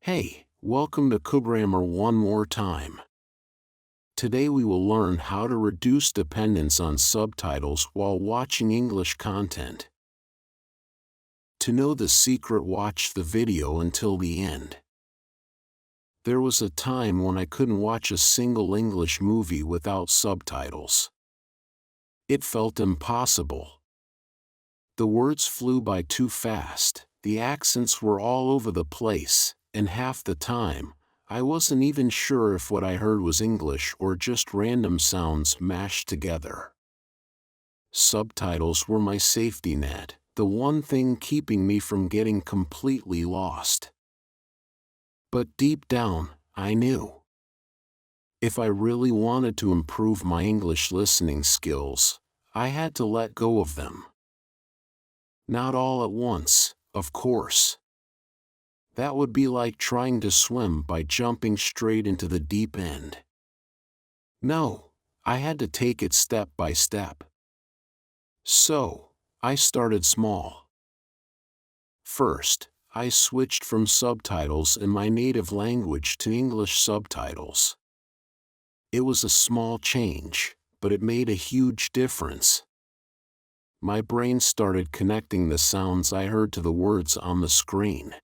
Hey, welcome to Kugrammar one more time. Today we will learn how to reduce dependence on subtitles while watching English content. To know the secret, watch the video until the end. There was a time when I couldn't watch a single English movie without subtitles. It felt impossible. The words flew by too fast, the accents were all over the place, and half the time, I wasn't even sure if what I heard was English or just random sounds mashed together. Subtitles were my safety net, the one thing keeping me from getting completely lost. But deep down, I knew. If I really wanted to improve my English listening skills, I had to let go of them. Not all at once, of course. That would be like trying to swim by jumping straight into the deep end. No, I had to take it step by step. So, I started small. First, I switched from subtitles in my native language to English subtitles. It was a small change, but it made a huge difference. My brain started connecting the sounds I heard to the words on the screen.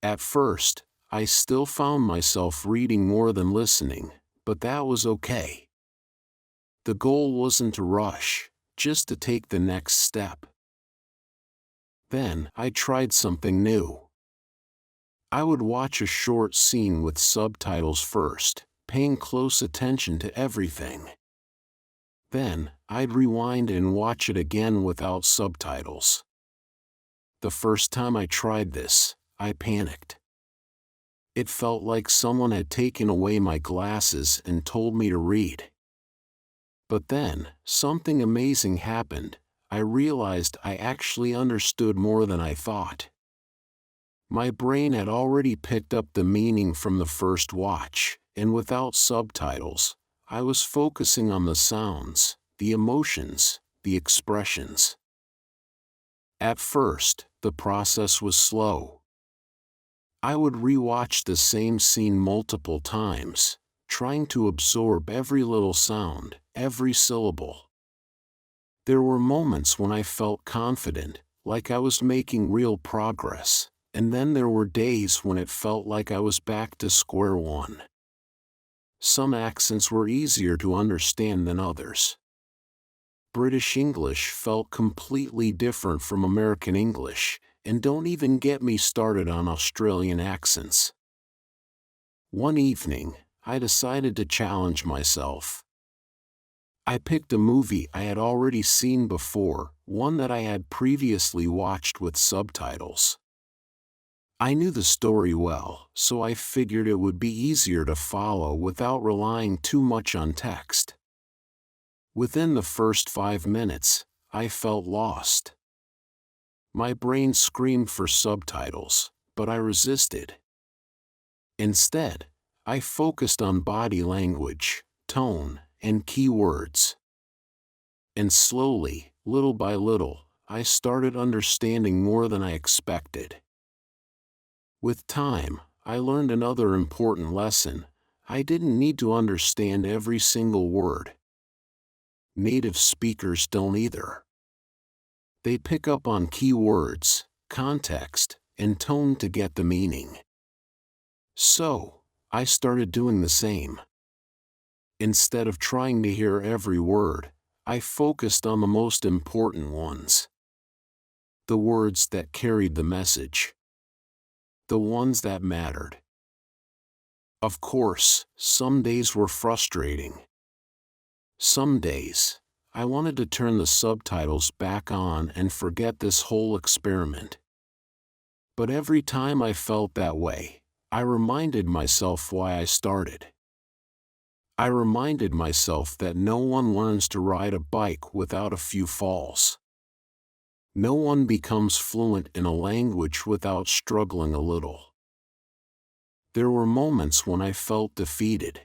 At first, I still found myself reading more than listening, but that was okay. The goal wasn't to rush, just to take the next step. Then, I tried something new. I would watch a short scene with subtitles first, paying close attention to everything. Then, I'd rewind and watch it again without subtitles. The first time I tried this, I panicked. It felt like someone had taken away my glasses and told me to read. But then, something amazing happened. I realized I actually understood more than I thought. My brain had already picked up the meaning from the first watch, and without subtitles, I was focusing on the sounds, the emotions, the expressions. At first, the process was slow. I would rewatch the same scene multiple times, trying to absorb every little sound, every syllable. There were moments when I felt confident, like I was making real progress, and then there were days when it felt like I was back to square one. Some accents were easier to understand than others. British English felt completely different from American English, and don't even get me started on Australian accents. One evening, I decided to challenge myself. I picked a movie I had already seen before, one that I had previously watched with subtitles. I knew the story well, so I figured it would be easier to follow without relying too much on text. Within the first 5 minutes, I felt lost. My brain screamed for subtitles, but I resisted. Instead, I focused on body language, tone, and key words. And slowly, little by little, I started understanding more than I expected. With time, I learned another important lesson. I didn't need to understand every single word. Native speakers don't either. They pick up on key words, context, and tone to get the meaning. So, I started doing the same. Instead of trying to hear every word, I focused on the most important ones. The words that carried the message. The ones that mattered. Of course, some days were frustrating. Some days, I wanted to turn the subtitles back on and forget this whole experiment. But every time I felt that way, I reminded myself why I started. I reminded myself that no one learns to ride a bike without a few falls. No one becomes fluent in a language without struggling a little. There were moments when I felt defeated.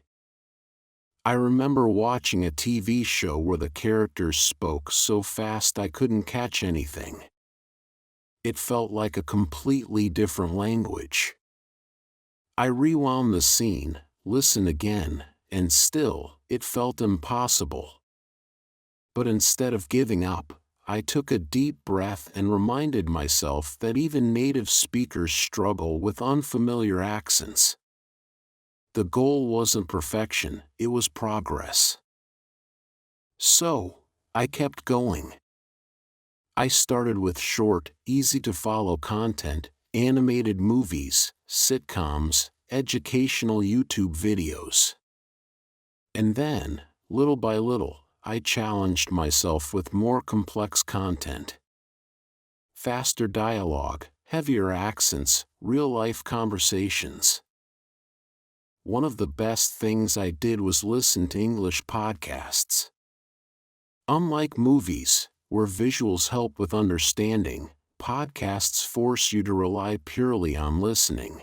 I remember watching a TV show where the characters spoke so fast I couldn't catch anything. It felt like a completely different language. I rewound the scene, listened again, and still, it felt impossible. But instead of giving up, I took a deep breath and reminded myself that even native speakers struggle with unfamiliar accents. The goal wasn't perfection, it was progress. So, I kept going. I started with short, easy-to-follow content, animated movies, sitcoms, educational YouTube videos. And then, little by little, I challenged myself with more complex content. Faster dialogue, heavier accents, real-life conversations. One of the best things I did was listen to English podcasts. Unlike movies, where visuals help with understanding, podcasts force you to rely purely on listening.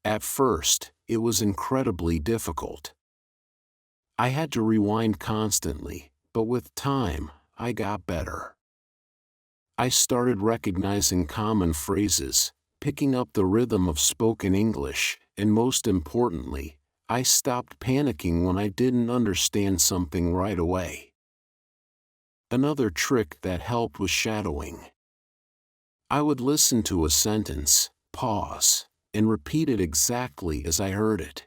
At first, it was incredibly difficult. I had to rewind constantly, but with time, I got better. I started recognizing common phrases, picking up the rhythm of spoken English, and most importantly, I stopped panicking when I didn't understand something right away. Another trick that helped was shadowing. I would listen to a sentence, pause, and repeat it exactly as I heard it.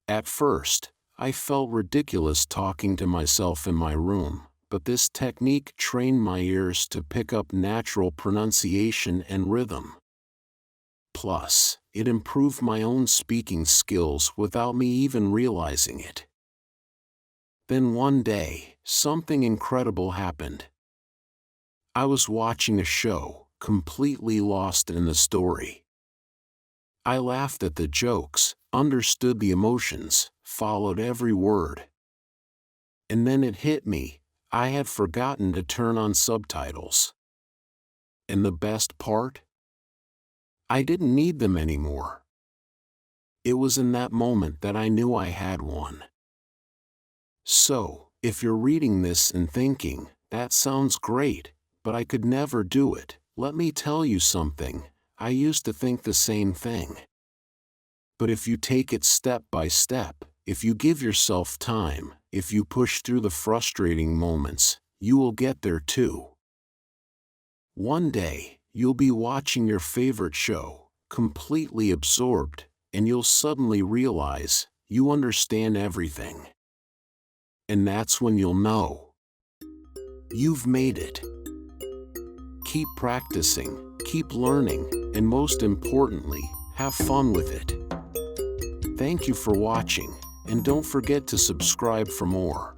At first, I felt ridiculous talking to myself in my room, but this technique trained my ears to pick up natural pronunciation and rhythm. Plus, it improved my own speaking skills without me even realizing it. Then one day, something incredible happened. I was watching a show, completely lost in the story. I laughed at the jokes, understood the emotions, followed every word. And then it hit me, I had forgotten to turn on subtitles. And the best part? I didn't need them anymore. It was in that moment that I knew I had one. So, if you're reading this and thinking, that sounds great, but I could never do it, let me tell you something, I used to think the same thing. But if you take it step by step, if you give yourself time, if you push through the frustrating moments, you will get there too. One day, you'll be watching your favorite show, completely absorbed, and you'll suddenly realize, you understand everything. And that's when you'll know you've made it. Keep practicing, keep learning, and most importantly, have fun with it. Thank you for watching, and don't forget to subscribe for more.